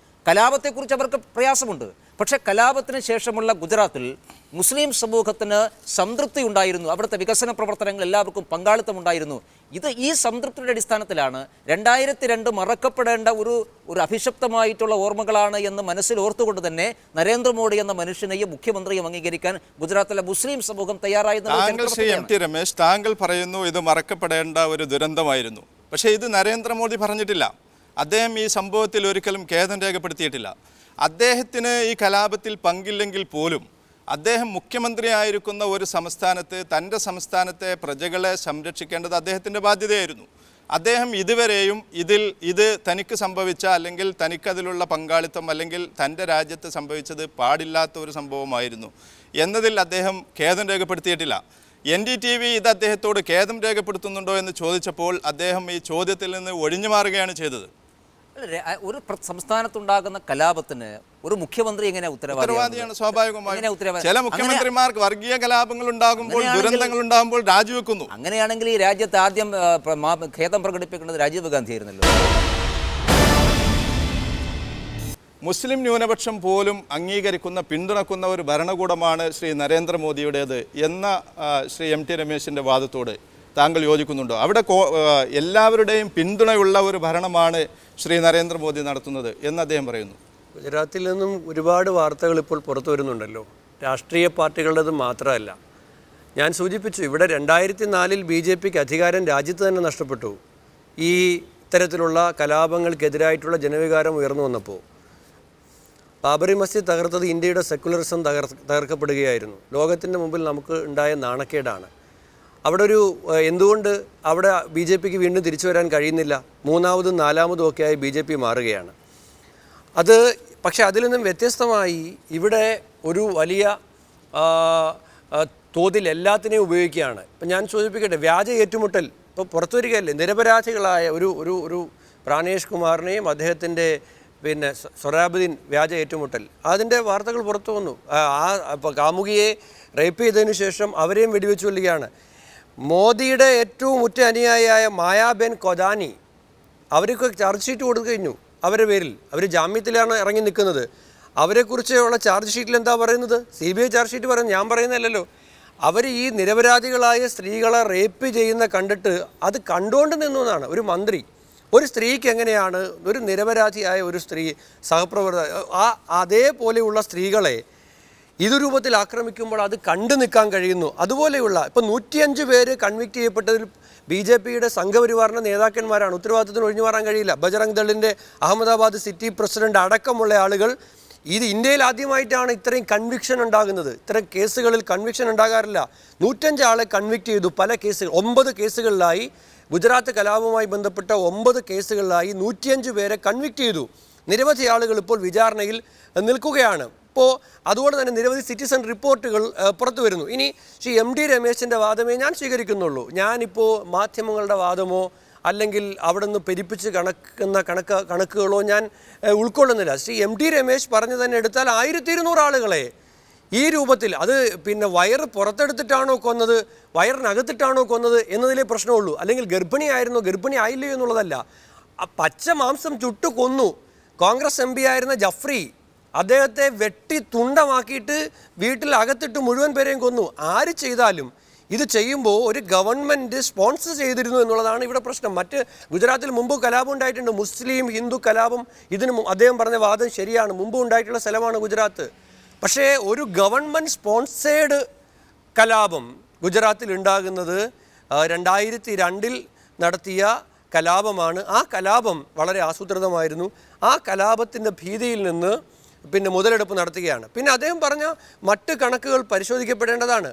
കലാപത്തെക്കുറിച്ച് അവർക്ക് പ്രയാസമുണ്ട്. പക്ഷേ കലാപത്തിന് ശേഷമുള്ള ഗുജറാത്തിൽ മുസ്ലിം സമൂഹത്തിന് സംതൃപ്തി ഉണ്ടായിരുന്നു. അവിടുത്തെ വികസന പ്രവർത്തനങ്ങൾ എല്ലാവർക്കും പങ്കാളിത്തമുണ്ടായിരുന്നു. ഈ സംതൃപ്തിയുടെ അടിസ്ഥാനത്തിലാണ് 2002 മറക്കപ്പെടേണ്ട ഒരു അഭിശപ്തമായിട്ടുള്ള ഓർമ്മകളാണ് എന്ന് മനസ്സിൽ ഓർത്തുകൊണ്ട് തന്നെ നരേന്ദ്രമോദി എന്ന മനുഷ്യനെയും മുഖ്യമന്ത്രിയും അംഗീകരിക്കാൻ ഗുജറാത്തിലെ മുസ്ലിം സമൂഹം തയ്യാറായിരുന്നു. രമേശ്, താങ്കൾ പറയുന്നു ഇത് മറക്കപ്പെടേണ്ട ഒരു ദുരന്തമായിരുന്നു. പക്ഷേ ഇത് നരേന്ദ്രമോദി പറഞ്ഞിട്ടില്ല. അദ്ദേഹം ഈ സംഭവത്തിൽ ഒരിക്കലും ഖേദം രേഖപ്പെടുത്തിയിട്ടില്ല. അദ്ദേഹത്തിന് ഈ കലാപത്തിൽ പങ്കില്ലെങ്കിൽ പോലും അദ്ദേഹം മുഖ്യമന്ത്രിയായിരിക്കുന്ന ഒരു സംസ്ഥാനത്ത് തൻ്റെ സംസ്ഥാനത്തെ പ്രജകളെ സംരക്ഷിക്കേണ്ടത് അദ്ദേഹത്തിൻ്റെ ബാധ്യതയായിരുന്നു. അദ്ദേഹം ഇതുവരെയും ഇത് തനിക്ക് സംഭവിച്ച അല്ലെങ്കിൽ തനിക്കതിലുള്ള പങ്കാളിത്തം അല്ലെങ്കിൽ തൻ്റെ രാജ്യത്ത് സംഭവിച്ചത് പാടില്ലാത്ത ഒരു സംഭവമായിരുന്നു എന്നതിൽ അദ്ദേഹം ഖേദം രേഖപ്പെടുത്തിയിട്ടില്ല. NDTV ഇത് അദ്ദേഹത്തോട് ഖേദം രേഖപ്പെടുത്തുന്നുണ്ടോ എന്ന് ചോദിച്ചപ്പോൾ അദ്ദേഹം ഈ ചോദ്യത്തിൽ നിന്ന് ഒഴിഞ്ഞു മാറുകയാണ് ചെയ്തത്. ഒരു സംസ്ഥാനത്തുണ്ടാകുന്ന കലാപത്തിന് ഒരു മുഖ്യമന്ത്രി എങ്ങനെ ഉത്തരവാദിയാണ്? സ്വാഭാവികമായും ചില മുഖ്യമന്ത്രിമാർക്ക് വർഗീയ കലാപങ്ങൾ ഉണ്ടാകുമ്പോൾ, ദുരന്തങ്ങൾ ഉണ്ടാകുമ്പോൾ രാജിവെക്കുന്നു. അങ്ങനെയാണെങ്കിൽ ഈ രാജ്യത്ത് ആദ്യം ഖേദം പ്രകടിപ്പിക്കുന്നത് രാജീവ് ഗാന്ധി ആയിരുന്നല്ലോ. മുസ്ലിം ന്യൂനപക്ഷം പോലും അംഗീകരിക്കുന്ന പിന്തുണക്കുന്ന ഒരു ഭരണകൂടമാണ് ശ്രീ നരേന്ദ്രമോദിയുടേത് എന്ന ശ്രീ MT രമേശിൻ്റെ വാദത്തോട് താങ്കൾ യോജിക്കുന്നുണ്ടോ? അവിടെ എല്ലാവരുടെയും പിന്തുണയുള്ള ഒരു ഭരണമാണ് ശ്രീ നരേന്ദ്രമോദി നടത്തുന്നത് എന്ന് അദ്ദേഹം പറയുന്നു. ഗുജറാത്തിൽ നിന്നും ഒരുപാട് വാർത്തകൾ ഇപ്പോൾ പുറത്തു വരുന്നുണ്ടല്ലോ. രാഷ്ട്രീയ പാർട്ടികളുടേത് മാത്രമല്ല. ഞാൻ സൂചിപ്പിച്ചു, ഇവിടെ 2004 BJPക്ക് അധികാരം രാജ്യത്ത് തന്നെ നഷ്ടപ്പെട്ടു. ഈ ഇത്തരത്തിലുള്ള കലാപങ്ങൾക്കെതിരായിട്ടുള്ള ജനവികാരം ഉയർന്നു വന്നപ്പോൾ ബാബറി മസ്ജിദ് തകർത്തത് ഇന്ത്യയുടെ സെക്കുലറിസം തകർക്കപ്പെടുകയായിരുന്നു. ലോകത്തിൻ്റെ മുമ്പിൽ നമുക്ക് ഉണ്ടായ നാണക്കേടാണ്. അവിടെ എന്തുകൊണ്ട് അവിടെ BJPക്ക് വീണ്ടും തിരിച്ചു വരാൻ കഴിയുന്നില്ല? മൂന്നാമതും നാലാമതും ഒക്കെയായി BJP മാറുകയാണ്. പക്ഷേ അതിൽ നിന്നും വ്യത്യസ്തമായി ഇവിടെ ഒരു വലിയ തോതിൽ എല്ലാത്തിനെയും ഉപയോഗിക്കുകയാണ്. ഇപ്പം ഞാൻ സൂചിപ്പിക്കട്ടെ, വ്യാജ ഏറ്റുമുട്ടൽ ഇപ്പോൾ പുറത്തു വരികയല്ലേ. നിരപരാധികളായ ഒരു പ്രാണേഷ് കുമാറിനെയും അദ്ദേഹത്തിൻ്റെ സൊറാബുദ്ദീൻ വ്യാജ ഏറ്റുമുട്ടൽ, അതിൻ്റെ വാർത്തകൾ പുറത്തു വന്നു. കാമുകിയെ റേപ്പ് ചെയ്തതിനു ശേഷം അവരെയും വെടിവെച്ചു കൊല്ലുകയാണ്. മോദിയുടെ ഏറ്റവും ഉറ്റ അനുയായിയായ മായാബെൻ കൊദാനി, അവർക്ക് ചാർജ് ഷീറ്റ് കൊടുത്തു കഴിഞ്ഞു. അവരുടെ പേരിൽ അവർ ജാമ്യത്തിലാണ് ഇറങ്ങി നിൽക്കുന്നത്. അവരെക്കുറിച്ചുള്ള ചാർജ് ഷീറ്റിൽ എന്താ പറയുന്നത്? CBI ചാർജ് ഷീറ്റ് പറയുന്നത് ഞാൻ പറയുന്നതല്ലോ. അവർ ഈ നിരപരാധികളായ സ്ത്രീകളെ റേപ്പ് ചെയ്യുന്ന കണ്ടിട്ട് അത് കണ്ടുകൊണ്ട് നിന്നു എന്നാണ് ഒരു മന്ത്രി. ഒരു സ്ത്രീക്ക് എങ്ങനെയാണ് ഒരു നിരപരാധിയായ ഒരു സ്ത്രീ അതേപോലെയുള്ള സ്ത്രീകളെ ഇത് രൂപത്തിൽ ആക്രമിക്കുമ്പോൾ അത് കണ്ടു നിൽക്കാൻ കഴിയുന്നു? അതുപോലെയുള്ള ഇപ്പോൾ 105 പേര് കൺവിക്റ്റ് ചെയ്യപ്പെട്ടതിൽ BJPയുടെ സംഘപരിവാറിൻ്റെ നേതാക്കന്മാരാണ്. ഉത്തരവാദിത്തത്തിന് ഒഴിഞ്ഞു മാറാൻ കഴിയില്ല. ബജറംഗ് ദളിൻ്റെ അഹമ്മദാബാദ് സിറ്റി പ്രസിഡന്റ് അടക്കമുള്ള ആളുകൾ ഇത് ഇന്ത്യയിൽ ആദ്യമായിട്ടാണ് ഇത്രയും കൺവിക്ഷൻ ഉണ്ടാകുന്നത്. ഇത്തരം കേസുകളിൽ കൺവിക്ഷൻ ഉണ്ടാകാറില്ല. 105 ആളെ കൺവിക്റ്റ് ചെയ്തു. പല കേസുകൾ 9 കേസുകളിലായി, ഗുജറാത്ത് കലാപവുമായി ബന്ധപ്പെട്ട 9 കേസുകളിലായി 105 പേരെ കൺവിക്റ്റ് ചെയ്തു. നിരവധി ആളുകൾ ഇപ്പോൾ വിചാരണയിൽ നിൽക്കുകയാണ്. ഇപ്പോൾ അതുകൊണ്ട് തന്നെ നിരവധി സിറ്റിസൺ റിപ്പോർട്ടുകൾ പുറത്തു വരുന്നു. ഇനി ശ്രീ MD രമേശിൻ്റെ വാദമേ ഞാൻ സ്വീകരിക്കുന്നുള്ളൂ. ഞാനിപ്പോൾ മാധ്യമങ്ങളുടെ വാദമോ അല്ലെങ്കിൽ അവിടെ നിന്ന് പെരിപ്പിച്ച് കണക്കുകളോ ഞാൻ ഉൾക്കൊള്ളുന്നില്ല. ശ്രീ MD രമേശ് പറഞ്ഞു തന്നെ എടുത്താൽ 1200 ആളുകളെ ഈ രൂപത്തിൽ, അത് പിന്നെ വയറ് പുറത്തെടുത്തിട്ടാണോ കൊന്നത്, വയറിനകത്തിട്ടാണോ കൊന്നത് എന്നതിലേ പ്രശ്നമുള്ളൂ. അല്ലെങ്കിൽ ഗർഭിണിയായിരുന്നോ ഗർഭിണി ആയില്ലയോ എന്നുള്ളതല്ല. പച്ച മാംസം ചുട്ടു കൊന്നു. കോൺഗ്രസ് MP ആയിരുന്ന ജഫ്രി അദ്ദേഹത്തെ വെട്ടി തുണ്ടമാക്കിയിട്ട് വീട്ടിൽ അകത്തിട്ട് മുഴുവൻ പേരെയും കൊന്നു. ആര് ചെയ്താലും ഇത് ചെയ്യുമ്പോൾ ഒരു ഗവൺമെൻറ് സ്പോൺസർ ചെയ്തിരുന്നു എന്നുള്ളതാണ് ഇവിടെ പ്രശ്നം. മറ്റ് ഗുജറാത്തിൽ മുമ്പ് കലാപം ഉണ്ടായിട്ടുണ്ട്. മുസ്ലിം ഹിന്ദു കലാപം. അദ്ദേഹം പറഞ്ഞ വാദം ശരിയാണ്. മുമ്പ് ഉണ്ടായിട്ടുള്ള സ്ഥലമാണ് ഗുജറാത്ത്. പക്ഷേ ഒരു ഗവൺമെൻറ് സ്പോൺസേഡ് കലാപം ഗുജറാത്തിൽ ഉണ്ടാകുന്നത് 2002 നടത്തിയ കലാപമാണ്. ആ കലാപം വളരെ ആസൂത്രിതമായിരുന്നു. ആ കലാപത്തിൻ്റെ ഭീതിയിൽ നിന്ന് പിന്നെ മുതലെടുപ്പ് നടത്തുകയാണ്. പിന്നെ അദ്ദേഹം പറഞ്ഞ മറ്റ് കണക്കുകൾ പരിശോധിക്കപ്പെടേണ്ടതാണ്.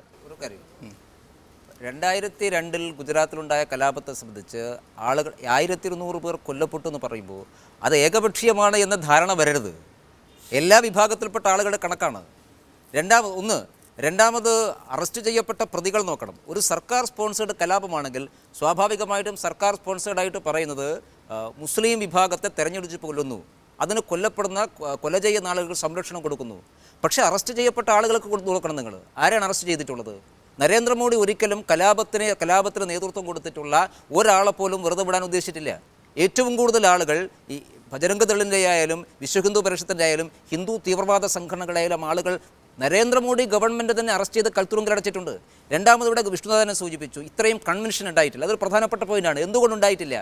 2002 ഗുജറാത്തിലുണ്ടായ കലാപത്തെ സംബന്ധിച്ച് ആളുകൾ 1200 പേർ കൊല്ലപ്പെട്ടു എന്ന് പറയുമ്പോൾ അത് ഏകപക്ഷീയമാണ് എന്ന ധാരണ വരരുത്. എല്ലാ വിഭാഗത്തിൽപ്പെട്ട ആളുകളുടെ കണക്കാണ്. രണ്ടാമത് അറസ്റ്റ് ചെയ്യപ്പെട്ട പ്രതികൾ നോക്കണം. ഒരു സർക്കാർ സ്പോൺസേഡ് കലാപമാണെങ്കിൽ സ്വാഭാവികമായിട്ടും സർക്കാർ സ്പോൺസേഡായിട്ട് പറയുന്നത് മുസ്ലിം വിഭാഗത്തെ തെരഞ്ഞെടുത്ത് കൊല്ലുന്നു, അതിന് കൊല ചെയ്യുന്ന ആളുകൾക്ക് സംരക്ഷണം കൊടുക്കുന്നു. പക്ഷേ അറസ്റ്റ് ചെയ്യപ്പെട്ട ആളുകൾക്ക് നോക്കണം. നിങ്ങൾ ആരാണ് അറസ്റ്റ് ചെയ്തിട്ടുള്ളത്? നരേന്ദ്രമോദി ഒരിക്കലും കലാപത്തിന് നേതൃത്വം കൊടുത്തിട്ടുള്ള ഒരാളെ പോലും വെറുതെ വിടാൻ ഉദ്ദേശിച്ചിട്ടില്ല. ഏറ്റവും കൂടുതൽ ആളുകൾ ഈ ബജരംഗദളിൻ്റെ ആയാലും വിശ്വഹിന്ദു പരിഷത്തിൻ്റെ ആയാലും ഹിന്ദു തീവ്രവാദ സംഘടനകളായാലും ആളുകൾ നരേന്ദ്രമോദി ഗവൺമെൻറ് തന്നെ അറസ്റ്റ് ചെയ്ത് കൽത്തുറുങ്കിലടച്ചിട്ടുണ്ട്. രണ്ടാമത് ഇവിടെ വിഷ്ണുനാഥനെ സൂചിപ്പിച്ചു, ഇത്രയും കൺവെൻഷൻ ഉണ്ടായിട്ടില്ല. അതൊരു പ്രധാനപ്പെട്ട പോയിന്റാണ്. എന്തുകൊണ്ടുണ്ടായിട്ടില്ല?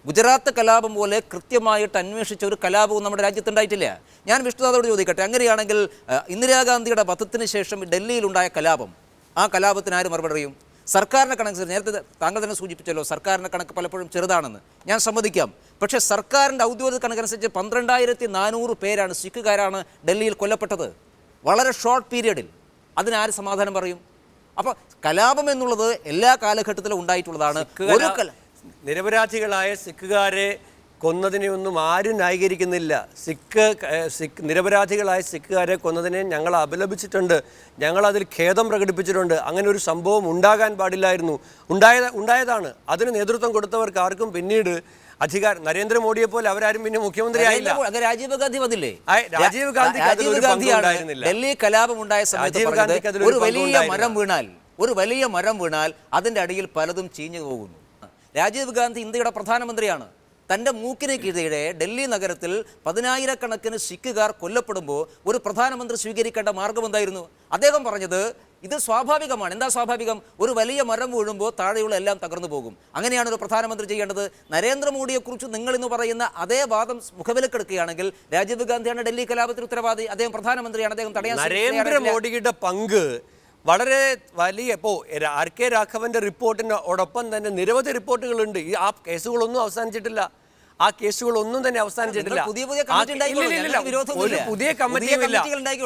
ഗുജറാത്ത് കലാപം പോലെ കൃത്യമായിട്ട് അന്വേഷിച്ച ഒരു കലാപവും നമ്മുടെ രാജ്യത്തുണ്ടായിട്ടില്ല. ഞാൻ വിഷ്ണുനാഥോട് ചോദിക്കട്ടെ, അങ്ങനെയാണെങ്കിൽ ഇന്ദിരാഗാന്ധിയുടെ വധത്തിന് ശേഷം ഡൽഹിയിലുണ്ടായ കലാപം, ആ കലാപത്തിന് ആര് മറുപടി പറയും? സർക്കാരിൻ്റെ കണക്ക് നേരത്തെ താങ്കൾ തന്നെ സൂചിപ്പിച്ചല്ലോ, സർക്കാരിൻ്റെ കണക്ക് പലപ്പോഴും ചെറുതാണെന്ന് ഞാൻ സമ്മതിക്കാം. പക്ഷേ സർക്കാരിൻ്റെ ഔദ്യോഗിക കണക്കനുസരിച്ച് 12,400 പേരാണ്, സിഖുകാരാണ് ഡൽഹിയിൽ കൊല്ലപ്പെട്ടത് വളരെ ഷോർട്ട് പീരീഡിൽ. അതിനാര് സമാധാനം പറയും? അപ്പോൾ കലാപം എന്നുള്ളത് എല്ലാ കാലഘട്ടത്തിലും ഉണ്ടായിട്ടുള്ളതാണ്. നിരപരാധികളായ സിഖുകാരെ കൊന്നതിനെയൊന്നും ആരും ന്യായീകരിക്കുന്നില്ല. നിരപരാധികളായ സിഖുകാരെ കൊന്നതിനെ ഞങ്ങൾ അപലപിച്ചിട്ടുണ്ട്, ഞങ്ങളതിൽ ഖേദം പ്രകടിപ്പിച്ചിട്ടുണ്ട്. അങ്ങനെ ഒരു സംഭവം ഉണ്ടാകാൻ പാടില്ലായിരുന്നു. ഉണ്ടായതാണ്. അതിന് നേതൃത്വം കൊടുത്തവർക്ക് ആർക്കും പിന്നീട് നരേന്ദ്രമോദിയെ പോലെ അവരാരും പിന്നെ മുഖ്യമന്ത്രി ആയില്ല. രാജീവ് ഗാന്ധി വന്നില്ലേ? രാജീവ് ഗാന്ധിയാണ് ഡൽഹി കലാപം ഉണ്ടായ സമയത്ത് ഒരു വലിയ മരം വീണാൽ അതിൻ്റെ അടിയിൽ പലതും ചീഞ്ഞു പോകുന്നു. രാജീവ് ഗാന്ധി ഇന്ത്യയുടെ പ്രധാനമന്ത്രിയാണ്. തൻ്റെ മൂക്കിന് കീഴെ ഡൽഹി നഗരത്തിൽ 10,000-കണക്കിന് സിഖുകാർ കൊല്ലപ്പെടുമ്പോൾ ഒരു പ്രധാനമന്ത്രി സ്വീകരിക്കേണ്ട മാർഗം എന്തായിരുന്നു? അദ്ദേഹം പറഞ്ഞത് ഇത് സ്വാഭാവികമാണ്. എന്താ സ്വാഭാവികം? ഒരു വലിയ മരം വീഴുമ്പോൾ താഴെയുള്ള എല്ലാം തകർന്നു പോകും. അങ്ങനെയാണ് ഒരു പ്രധാനമന്ത്രി ചെയ്യേണ്ടത്. നരേന്ദ്രമോദിയെക്കുറിച്ച് നിങ്ങൾ ഇന്ന് പറയുന്ന അതേ വാദം മുഖവിലക്കെടുക്കുകയാണെങ്കിൽ രാജീവ് ഗാന്ധിയാണ് ഡൽഹി കലാപത്തിന് ഉത്തരവാദി. അദ്ദേഹം പ്രധാനമന്ത്രിയാണ്. അദ്ദേഹം തടയാൻ നരേന്ദ്രമോദിയുടെ പങ്ക് വളരെ വലിയ. ഇപ്പോൾ RK രാഘവന്റെ റിപ്പോർട്ടിനോടൊപ്പം തന്നെ നിരവധി റിപ്പോർട്ടുകളുണ്ട്. ആ കേസുകളൊന്നും അവസാനിച്ചിട്ടില്ല. ഒരു പുതിയ കമ്മിറ്റിയുമില്ല.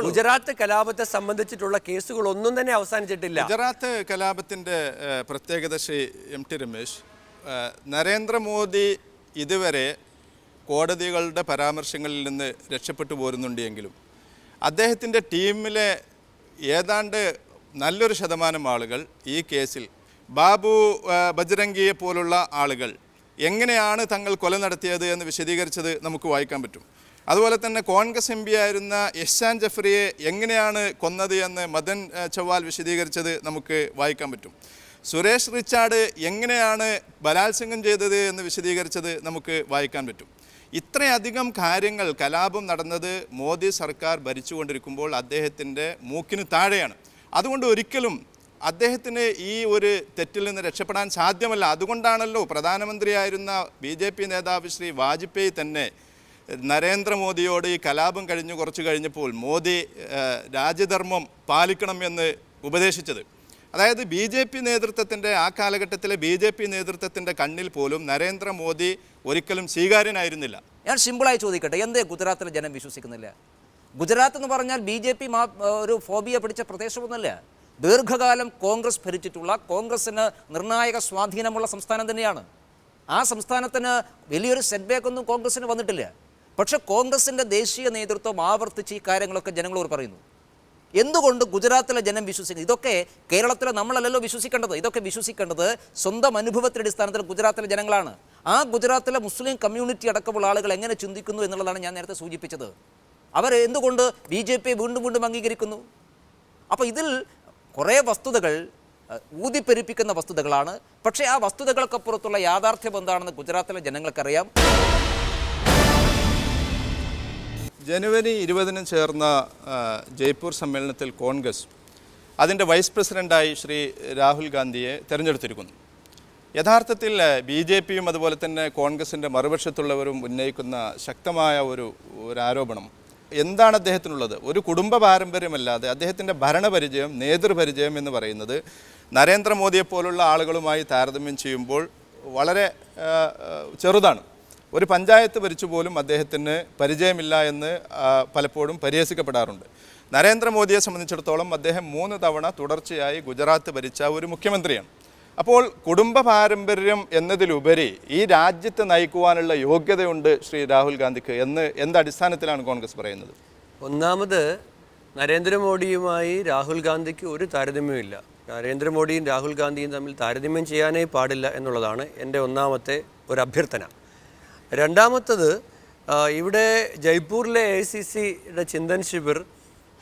ഗുജറാത്ത് കലാപത്തെ സംബന്ധിച്ചിട്ടുള്ള കേസുകളൊന്നും തന്നെ അവസാനിച്ചിട്ടില്ല. ഗുജറാത്ത് കലാപത്തിന്റെ പ്രത്യേകത ശ്രീ MT രമേശ്, നരേന്ദ്രമോദി ഇതുവരെ കോടതികളുടെ പരാമർശങ്ങളിൽ നിന്ന് രക്ഷപ്പെട്ടു പോരുന്നുണ്ടെങ്കിലും അദ്ദേഹത്തിൻ്റെ ടീമിലെ ഏതാണ്ട് നല്ലൊരു ശതമാനം ആളുകൾ ഈ കേസിൽ ബാബു ബജ്രംഗിയെ പോലുള്ള ആളുകൾ എങ്ങനെയാണ് തങ്ങൾ കൊല നടത്തിയത് എന്ന് വിശദീകരിച്ചത് നമുക്ക് വായിക്കാൻ പറ്റും. അതുപോലെ തന്നെ കോൺഗ്രസ് MP ആയിരുന്ന യഹ്സാൻ ജഫ്രിയെ എങ്ങനെയാണ് കൊന്നത് എന്ന് മദൻ ചവ്വാൽ വിശദീകരിച്ചത് നമുക്ക് വായിക്കാൻ പറ്റും. സുരേഷ് റിച്ചാർഡ് എങ്ങനെയാണ് ബലാത്സംഗം ചെയ്തത് എന്ന് വിശദീകരിച്ചത് നമുക്ക് വായിക്കാൻ പറ്റും. ഇത്രയധികം കാര്യങ്ങൾ കലാപം നടന്നത് മോദി സർക്കാർ ഭരിച്ചുകൊണ്ടിരിക്കുമ്പോൾ അദ്ദേഹത്തിൻ്റെ മൂക്കിന് താഴെയാണ്. അതുകൊണ്ട് ഒരിക്കലും അദ്ദേഹത്തിന് ഈ ഒരു തെറ്റിൽ നിന്ന് രക്ഷപ്പെടാൻ സാധ്യമല്ല. അതുകൊണ്ടാണല്ലോ പ്രധാനമന്ത്രിയായിരുന്ന BJP നേതാവ് ശ്രീ വാജ്പേയി തന്നെ നരേന്ദ്രമോദിയോട് ഈ കലാപം കുറച്ച് കഴിഞ്ഞപ്പോൾ മോദി രാജ്യധർമ്മം പാലിക്കണം എന്ന് ഉപദേശിച്ചത്. അതായത് BJP നേതൃത്വത്തിൻ്റെ ആ കാലഘട്ടത്തിലെ BJP നേതൃത്വത്തിൻ്റെ കണ്ണിൽ പോലും നരേന്ദ്രമോദി ഒരിക്കലും സ്വീകാര്യനായിരുന്നില്ല. ഞാൻ സിമ്പിളായി ചോദിക്കട്ടെ, എന്തേ ഗുജറാത്തിലെ ജനം വിശ്വസിക്കുന്നില്ല? ഗുജറാത്ത് എന്ന് പറഞ്ഞാൽ BJP ഒരു ഫോബിയ പിടിച്ച പ്രദേശമൊന്നുമല്ല. ദീർഘകാലം കോൺഗ്രസ് ഭരിച്ചിട്ടുള്ള, കോൺഗ്രസ്സിന് നിർണായക സ്വാധീനമുള്ള സംസ്ഥാനം തന്നെയാണ്. ആ സംസ്ഥാനത്തിന് വലിയൊരു സെറ്റ് ബാക്ക് ഒന്നും കോൺഗ്രസ്സിന് വന്നിട്ടില്ല. പക്ഷേ കോൺഗ്രസിൻ്റെ ദേശീയ നേതൃത്വം ആവർത്തിച്ച് ഈ കാര്യങ്ങളൊക്കെ ജനങ്ങളോട് പറയുന്നു. എന്തുകൊണ്ട് ഗുജറാത്തിലെ ജനം വിശ്വസിക്കുന്നു? ഇതൊക്കെ കേരളത്തിലെ നമ്മളല്ലല്ലോ വിശ്വസിക്കേണ്ടത്. ഇതൊക്കെ വിശ്വസിക്കേണ്ടത് സ്വന്തം അനുഭവത്തിൻ്റെ അടിസ്ഥാനത്തിൽ ഗുജറാത്തിലെ ജനങ്ങളാണ്. ആ ഗുജറാത്തിലെ മുസ്ലിം കമ്മ്യൂണിറ്റി അടക്കമുള്ള ആളുകൾ എങ്ങനെ ചിന്തിക്കുന്നു എന്നുള്ളതാണ് ഞാൻ നേരത്തെ സൂചിപ്പിച്ചത്. അവർ എന്തുകൊണ്ട് BJP വീണ്ടും വീണ്ടും അംഗീകരിക്കുന്നു? അപ്പോൾ ഇതിൽ കുറേ വസ്തുതകൾ ഊതിപ്പെരുപ്പിക്കുന്ന വസ്തുതകളാണ്. പക്ഷേ ആ വസ്തുതകൾക്കപ്പുറത്തുള്ള യാഥാർത്ഥ്യം എന്താണെന്ന് ഗുജറാത്തിലെ ജനങ്ങൾക്കറിയാം. ജനുവരി 20 ചേർന്ന ജയ്പൂർ സമ്മേളനത്തിൽ കോൺഗ്രസ് അതിൻ്റെ വൈസ് പ്രസിഡൻ്റായി ശ്രീ രാഹുൽ ഗാന്ധിയെ തിരഞ്ഞെടുത്തിരിക്കുന്നു. യഥാർത്ഥത്തിൽ BJPയും അതുപോലെ തന്നെ കോൺഗ്രസിൻ്റെ മറുപക്ഷത്തുള്ളവരും ഉന്നയിക്കുന്ന ശക്തമായ ഒരു ആരോപണം എന്താണ് അദ്ദേഹത്തിനുള്ളത്? ഒരു കുടുംബ പാരമ്പര്യമല്ലാതെ അദ്ദേഹത്തിൻ്റെ ഭരണപരിചയം, നേതൃപരിചയം എന്ന് പറയുന്നത് നരേന്ദ്രമോദിയെപ്പോലുള്ള ആളുകളുമായി താരതമ്യം ചെയ്യുമ്പോൾ വളരെ ചെറുതാണ്. ഒരു പഞ്ചായത്ത് ഭരിച്ചു പോലും അദ്ദേഹത്തിന് പരിചയമില്ല എന്ന് പലപ്പോഴും പരിഹസിക്കപ്പെടാറുണ്ട്. നരേന്ദ്രമോദിയെ സംബന്ധിച്ചിടത്തോളം അദ്ദേഹം 3 തവണ തുടർച്ചയായി ഗുജറാത്ത് ഭരിച്ച ഒരു മുഖ്യമന്ത്രിയാണ്. അപ്പോൾ കുടുംബ പാരമ്പര്യം എന്നതിലുപരി ഈ രാജ്യത്തെ നയിക്കുവാനുള്ള യോഗ്യതയുണ്ട് ശ്രീ രാഹുൽ ഗാന്ധിക്ക് എന്ന് എന്തടിസ്ഥാനത്തിലാണ് കോൺഗ്രസ് പറയുന്നത്? ഒന്നാമത്, നരേന്ദ്രമോദിയുമായി രാഹുൽ ഗാന്ധിക്ക് ഒരു താരതമ്യമില്ല. നരേന്ദ്രമോദിയും രാഹുൽ ഗാന്ധിയും തമ്മിൽ താരതമ്യം ചെയ്യാനേ പാടില്ല എന്നുള്ളതാണ് എൻ്റെ ഒന്നാമത്തെ ഒരു അഭ്യർത്ഥന. രണ്ടാമത്തത്, ഇവിടെ ജയ്പൂരിലെ AICCയുടെ ചിന്തൻ ശിബിർ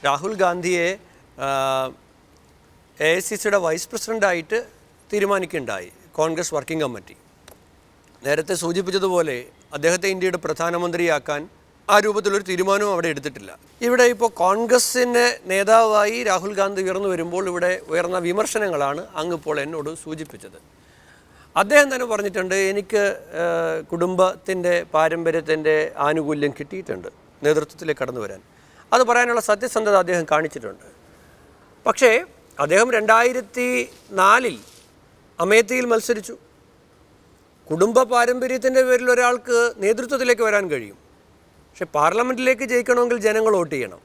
രാഹുൽ ഗാന്ധിയെ AICCയുടെ വൈസ് പ്രസിഡൻ്റായിട്ട് തീരുമാനിക്കുകയുണ്ടായി. കോൺഗ്രസ് വർക്കിംഗ് കമ്മിറ്റി നേരത്തെ സൂചിപ്പിച്ചതുപോലെ അദ്ദേഹത്തെ ഇന്ത്യയുടെ പ്രധാനമന്ത്രിയാക്കാൻ ആ രൂപത്തിലൊരു തീരുമാനവും അവിടെ എടുത്തിട്ടില്ല. ഇവിടെ ഇപ്പോൾ കോൺഗ്രസിൻ്റെ നേതാവായി രാഹുൽ ഗാന്ധി ഉയർന്നു വരുമ്പോൾ ഇവിടെ ഉയർന്ന വിമർശനങ്ങളാണ് അങ്ങിപ്പോൾ എന്നോട് സൂചിപ്പിച്ചത്. അദ്ദേഹം തന്നെ പറഞ്ഞിട്ടുണ്ട്, എനിക്ക് കുടുംബത്തിൻ്റെ പാരമ്പര്യത്തിൻ്റെ ആനുകൂല്യം കിട്ടിയിട്ടുണ്ട് നേതൃത്വത്തിലേക്ക് കടന്നു വരാൻ. അത് പറയാനുള്ള സത്യസന്ധത അദ്ദേഹം കാണിച്ചിട്ടുണ്ട്. പക്ഷേ അദ്ദേഹം 2004 അമേത്തിയിൽ മത്സരിച്ചു. കുടുംബ പാരമ്പര്യത്തിൻ്റെ പേരിൽ ഒരാൾക്ക് നേതൃത്വത്തിലേക്ക് വരാൻ കഴിയും. പക്ഷെ പാർലമെൻറ്റിലേക്ക് ജയിക്കണമെങ്കിൽ ജനങ്ങൾ വോട്ട് ചെയ്യണം.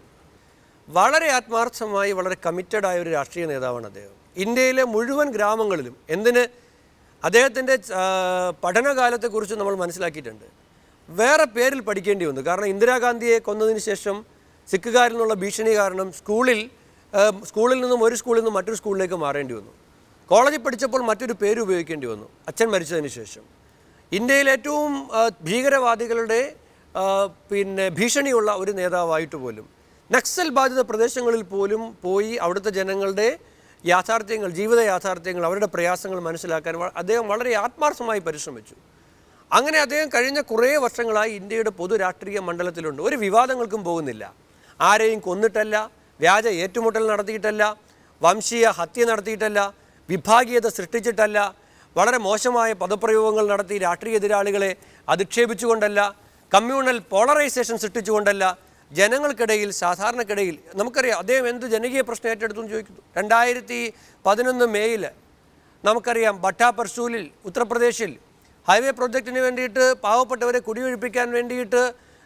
വളരെ ആത്മാർത്ഥമായി, വളരെ കമ്മിറ്റഡായ ഒരു രാഷ്ട്രീയ നേതാവാണ് അദ്ദേഹം. ഇന്ത്യയിലെ മുഴുവൻ ഗ്രാമങ്ങളിലും അദ്ദേഹത്തിൻ്റെ പഠനകാലത്തെക്കുറിച്ച് നമ്മൾ മനസ്സിലാക്കിയിട്ടുണ്ട്. വേറെ പേരിൽ പഠിക്കേണ്ടി വന്നു. കാരണം ഇന്ദിരാഗാന്ധിയെ കൊന്നതിന് ശേഷം സിഖുകാരിൽ നിന്നുള്ള ഭീഷണി കാരണം സ്കൂളിൽ നിന്നും ഒരു സ്കൂളിൽ നിന്നും മറ്റൊരു സ്കൂളിലേക്ക് മാറേണ്ടി വന്നു. കോളേജിൽ പഠിച്ചപ്പോൾ മറ്റൊരു പേര് ഉപയോഗിക്കേണ്ടി വന്നു അച്ഛൻ മരിച്ചതിന് ശേഷം. ഇന്ത്യയിൽ ഏറ്റവും ഭീകരവാദികളുടെ ഭീഷണിയുള്ള ഒരു നേതാവായിട്ട് പോലും നക്സൽ ബാധിത പ്രദേശങ്ങളിൽ പോലും പോയി അവിടുത്തെ ജനങ്ങളുടെ യാഥാർത്ഥ്യങ്ങൾ, ജീവിത യാഥാർത്ഥ്യങ്ങൾ, അവരുടെ പ്രയാസങ്ങൾ മനസ്സിലാക്കാൻ അദ്ദേഹം വളരെ ആത്മാർത്ഥമായി പരിശ്രമിച്ചു. അങ്ങനെ അദ്ദേഹം കഴിഞ്ഞ കുറേ വർഷങ്ങളായി ഇന്ത്യയുടെ പൊതു രാഷ്ട്രീയ മണ്ഡലത്തിലുണ്ട്. ഒരു വിവാദങ്ങൾക്കും പോകുന്നില്ല. ആരെയും കൊന്നിട്ടല്ല, വ്യാജ ഏറ്റുമുട്ടൽ നടത്തിയിട്ടല്ല, വംശീയ ഹത്യ നടത്തിയിട്ടല്ല, വിഭാഗീയത സൃഷ്ടിച്ചിട്ടല്ല, വളരെ മോശമായ പദപ്രയോഗങ്ങൾ നടത്തി രാഷ്ട്രീയ എതിരാളികളെ അധിക്ഷേപിച്ചുകൊണ്ടല്ല, കമ്മ്യൂണൽ പോളറൈസേഷൻ സൃഷ്ടിച്ചുകൊണ്ടല്ല, ജനങ്ങൾക്കിടയിൽ, സാധാരണക്കിടയിൽ നമുക്കറിയാം അദ്ദേഹം എന്ത് ജനകീയ പ്രശ്നം ഏറ്റെടുത്തു എന്ന് ചോദിക്കുന്നു. 2011 മേയിൽ നമുക്കറിയാം ബട്ടാപർസൂലിൽ ഉത്തർപ്രദേശിൽ ഹൈവേ പ്രോജക്റ്റിന് വേണ്ടിയിട്ട് പാവപ്പെട്ടവരെ കുടിയൊഴിപ്പിക്കാൻ വേണ്ടിയിട്ട്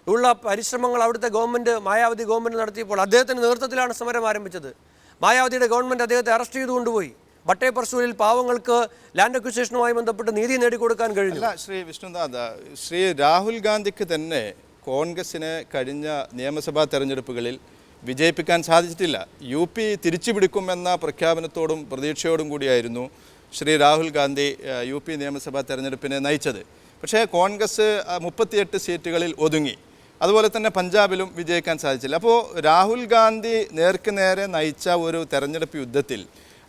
ഉള്ള പരിശ്രമങ്ങൾ അവിടുത്തെ മായാവതി ഗവൺമെൻറ് നടത്തിയപ്പോൾ അദ്ദേഹത്തിൻ്റെ നേതൃത്വത്തിലാണ് സമരം ആരംഭിച്ചത്. മായാവതിയുടെ ഗവൺമെൻറ് അദ്ദേഹത്തെ അറസ്റ്റ് ചെയ്ത് കൊണ്ടുപോയി. ബട്ടേപർസൂലിൽ പാവങ്ങൾക്ക് ലാൻഡ് അക്വിസിഷനുമായി ബന്ധപ്പെട്ട് നീതി നേടിക്കൊടുക്കാൻ കഴിഞ്ഞു. ശ്രീ വിഷ്ണുനാഥ്, ശ്രീ രാഹുൽ ഗാന്ധിക്ക് തന്നെ കോൺഗ്രസിന് കഴിഞ്ഞ നിയമസഭാ തെരഞ്ഞെടുപ്പുകളിൽ വിജയിപ്പിക്കാൻ സാധിച്ചിട്ടില്ല. UP തിരിച്ചുപിടിക്കുമെന്ന പ്രഖ്യാപനത്തോടും പ്രതീക്ഷയോടും കൂടിയായിരുന്നു ശ്രീ രാഹുൽ ഗാന്ധി UP നിയമസഭാ തെരഞ്ഞെടുപ്പിനെ നയിച്ചത്. പക്ഷേ കോൺഗ്രസ് 38 സീറ്റുകളിൽ ഒതുങ്ങി. അതുപോലെ തന്നെ പഞ്ചാബിലും വിജയിക്കാൻ സാധിച്ചില്ല. അപ്പോൾ രാഹുൽ ഗാന്ധി നേർക്ക് നേരെ നയിച്ച ഒരു തെരഞ്ഞെടുപ്പ് യുദ്ധത്തിൽ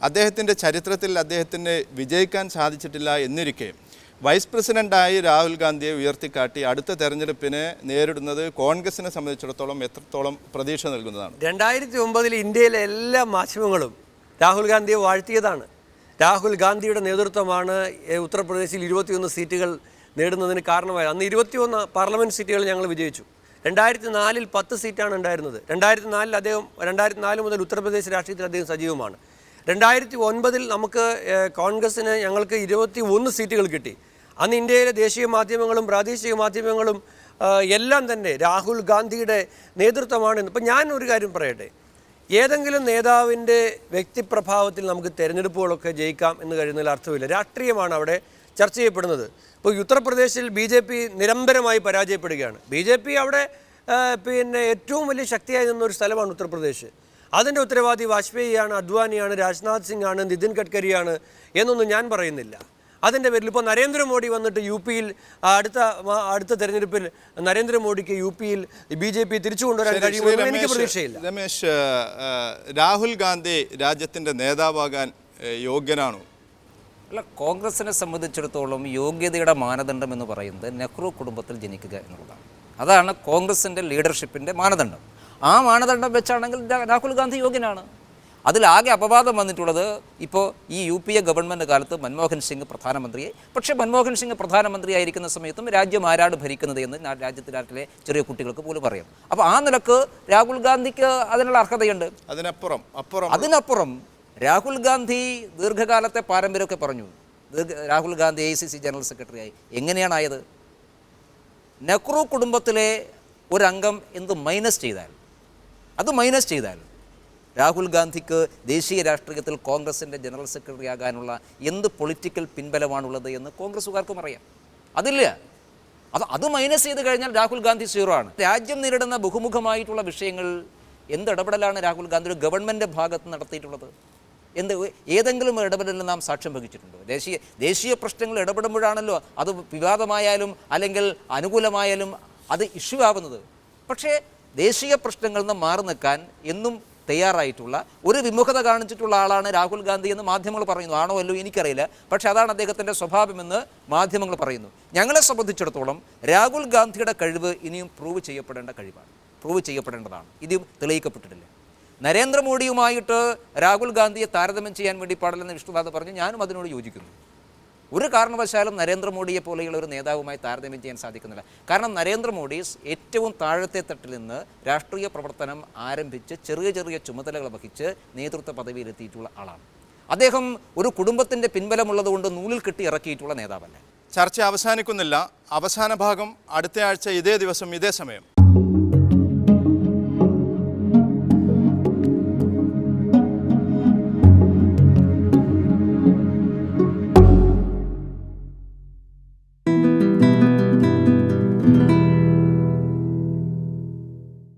അദ്ദേഹത്തിൻ്റെ ചരിത്രത്തിൽ അദ്ദേഹത്തിന് വിജയിക്കാൻ സാധിച്ചിട്ടില്ല എന്നിരിക്കെ വൈസ് പ്രസിഡൻ്റായി രാഹുൽ ഗാന്ധിയെ ഉയർത്തിക്കാട്ടി അടുത്ത തെരഞ്ഞെടുപ്പിനെ നേരിടുന്നത് കോൺഗ്രസിനെ സംബന്ധിച്ചിടത്തോളം എത്രത്തോളം പ്രതീക്ഷ നൽകുന്നതാണ്? 2009 ഇന്ത്യയിലെ എല്ലാ മാധ്യമങ്ങളും രാഹുൽ ഗാന്ധിയെ വാഴ്ത്തിയതാണ്. രാഹുൽ ഗാന്ധിയുടെ നേതൃത്വമാണ് ഉത്തർപ്രദേശിൽ 21 സീറ്റുകൾ നേടുന്നതിന് കാരണമായത്. അന്ന് 21 പാർലമെൻറ്റ് സീറ്റുകൾ ഞങ്ങൾ വിജയിച്ചു. 2004 10 സീറ്റാണ് ഉണ്ടായിരുന്നത്. 2004 മുതൽ ഉത്തർപ്രദേശ് രാഷ്ട്രീയത്തിൽ അദ്ദേഹം സജീവമാണ്. 2009 നമുക്ക് കോൺഗ്രസ്സിന് ഞങ്ങൾക്ക് 21 സീറ്റുകൾ കിട്ടി. അന്ന് ഇന്ത്യയിലെ ദേശീയ മാധ്യമങ്ങളും പ്രാദേശിക മാധ്യമങ്ങളും എല്ലാം തന്നെ രാഹുൽ ഗാന്ധിയുടെ നേതൃത്വമാണ്. ഇപ്പം ഞാൻ ഒരു കാര്യം പറയട്ടെ, ഏതെങ്കിലും നേതാവിൻ്റെ വ്യക്തിപ്രഭാവത്തിൽ നമുക്ക് തിരഞ്ഞെടുപ്പുകളൊക്കെ ജയിക്കാം എന്ന് കഴിയുന്നതിൽ അർത്ഥമില്ല. രാഷ്ട്രീയമാണ് അവിടെ ചർച്ച ചെയ്യപ്പെടുന്നത്. ഇപ്പോൾ ഉത്തർപ്രദേശിൽ BJP നിരന്തരമായി പരാജയപ്പെടുകയാണ്. BJP അവിടെ പിന്നെ ഏറ്റവും വലിയ ശക്തിയായി നിന്നൊരു സ്ഥലമാണ് ഉത്തർപ്രദേശ്. അതിൻ്റെ ഉത്തരവാദി വാജ്പേയിയാണ്, അദ്വാനിയാണ്, രാജ്നാഥ് സിംഗ് ആണ്, നിതിൻ ഗഡ്കരിയാണ് എന്നൊന്നും ഞാൻ പറയുന്നില്ല. അതിൻ്റെ പേരിൽ ഇപ്പോൾ നരേന്ദ്രമോദി വന്നിട്ട് UP-യിൽ അടുത്ത തെരഞ്ഞെടുപ്പിൽ നരേന്ദ്രമോദിക്ക് UP-യിൽ BJP തിരിച്ചു കൊണ്ടുവരാൻ കഴിയുമെന്ന് എനിക്ക് പ്രതീക്ഷയില്ല. രമേശ്, രാഹുൽ ഗാന്ധി രാജ്യത്തിൻ്റെ നേതാവാകാൻ യോഗ്യനാണോ? അല്ല, കോൺഗ്രസിനെ സംബന്ധിച്ചിടത്തോളം യോഗ്യതയുടെ മാനദണ്ഡം എന്ന് പറയുന്നത് നെഹ്റു കുടുംബത്തിൽ ജനിക്കുക എന്നുള്ളതാണ്. അതാണ് കോൺഗ്രസിൻ്റെ ലീഡർഷിപ്പിൻ്റെ മാനദണ്ഡം. ആ മാനദണ്ഡം വെച്ചാണെങ്കിൽ രാഹുൽ ഗാന്ധി യോഗ്യനാണ്. അതിലാകെ അപവാദം വന്നിട്ടുള്ളത് ഇപ്പോൾ ഈ UPA ഗവൺമെൻറ് കാലത്ത് മൻമോഹൻ സിംഗ് പ്രധാനമന്ത്രിയായി. പക്ഷേ മൻമോഹൻ സിംഗ് പ്രധാനമന്ത്രിയായിരിക്കുന്ന സമയത്തും രാജ്യം ആരാണ് ഭരിക്കുന്നത് എന്ന് രാജ്യത്തിലെ ചെറിയ കുട്ടികൾക്ക് പോലും അറിയാം. അപ്പോൾ ആ നിലക്ക് രാഹുൽ ഗാന്ധിക്ക് അതിനുള്ള അർഹതയുണ്ട്. അതിനപ്പുറം രാഹുൽ ഗാന്ധി ദീർഘകാലത്തെ പാരമ്പര്യമൊക്കെ പറഞ്ഞു. രാഹുൽ ഗാന്ധി AICC ജനറൽ സെക്രട്ടറിയായി. എങ്ങനെയാണായത്? നെഹ്റു കുടുംബത്തിലെ ഒരംഗം മൈനസ് ചെയ്താൽ രാഹുൽ ഗാന്ധിക്ക് ദേശീയ രാഷ്ട്രീയത്തിൽ കോൺഗ്രസിൻ്റെ ജനറൽ സെക്രട്ടറി ആകാനുള്ള എന്ത് പൊളിറ്റിക്കൽ പിൻബലമാണുള്ളത് എന്ന് കോൺഗ്രസ്സുകാർക്കും അറിയാം. അതില്ല. അത് മൈനസ് ചെയ്ത് കഴിഞ്ഞാൽ രാഹുൽ ഗാന്ധി 0 ആണ്. രാജ്യം നേരിടുന്ന ബഹുമുഖമായിട്ടുള്ള വിഷയങ്ങൾ ഇടപെടലാണ് രാഹുൽ ഗാന്ധി ഗവൺമെൻറ് ഭാഗത്ത് നടത്തിയിട്ടുള്ളത്? ഏതെങ്കിലും ഇടപെടലിൽ നാം സാക്ഷ്യം വഹിച്ചിട്ടുണ്ടോ? ദേശീയ പ്രശ്നങ്ങൾ ഇടപെടുമ്പോഴാണല്ലോ അത് വിവാദമായാലും അല്ലെങ്കിൽ അനുകൂലമായാലും അത് ഇഷ്യൂ ആവുന്നത്. പക്ഷേ ദേശീയ പ്രശ്നങ്ങളിൽ നിന്ന് മാറി നിൽക്കാൻ എന്നും തയ്യാറായിട്ടുള്ള ഒരു വിമുഖത കാണിച്ചിട്ടുള്ള ആളാണ് രാഹുൽ ഗാന്ധി എന്ന് മാധ്യമങ്ങൾ പറയുന്നു. ആണോ അല്ലോ എനിക്കറിയില്ല. പക്ഷേ അതാണ് അദ്ദേഹത്തിൻ്റെ സ്വഭാവമെന്ന് മാധ്യമങ്ങൾ പറയുന്നു. ഞങ്ങളെ സംബന്ധിച്ചിടത്തോളം രാഹുൽ ഗാന്ധിയുടെ കഴിവ് ഇനിയും പ്രൂവ് ചെയ്യപ്പെടേണ്ടതാണ്. ഇതും തെളിയിക്കപ്പെട്ടിട്ടില്ല. നരേന്ദ്രമോദിയുമായിട്ട് രാഹുൽ ഗാന്ധിയെ താരതമ്യം ചെയ്യാൻ വേണ്ടി പാടില്ലെന്ന് വിഷ്ണുനാഥ് പറഞ്ഞു. ഞാനും അതിനോട് യോജിക്കുന്നു. ഒരു കാരണവശാലും നരേന്ദ്രമോദിയെ പോലെയുള്ള ഒരു നേതാവുമായി താരതമ്യം ചെയ്യാൻ സാധിക്കുന്നില്ല. കാരണം നരേന്ദ്രമോദി ഏറ്റവും താഴത്തെ തട്ടിൽ നിന്ന് രാഷ്ട്രീയ പ്രവർത്തനം ആരംഭിച്ച് ചെറിയ ചുമതലകൾ വഹിച്ച് നേതൃത്വ പദവിയിലെത്തിയിട്ടുള്ള ആളാണ്. അദ്ദേഹം ഒരു കുടുംബത്തിൻ്റെ പിൻബലമുള്ളതുകൊണ്ട് നൂലിൽ കെട്ടി ഇറക്കിയിട്ടുള്ള നേതാവല്ല. ചർച്ച അവസാനിക്കുന്നില്ല. അവസാന ഭാഗം അടുത്ത ആഴ്ച ഇതേ ദിവസം ഇതേ സമയം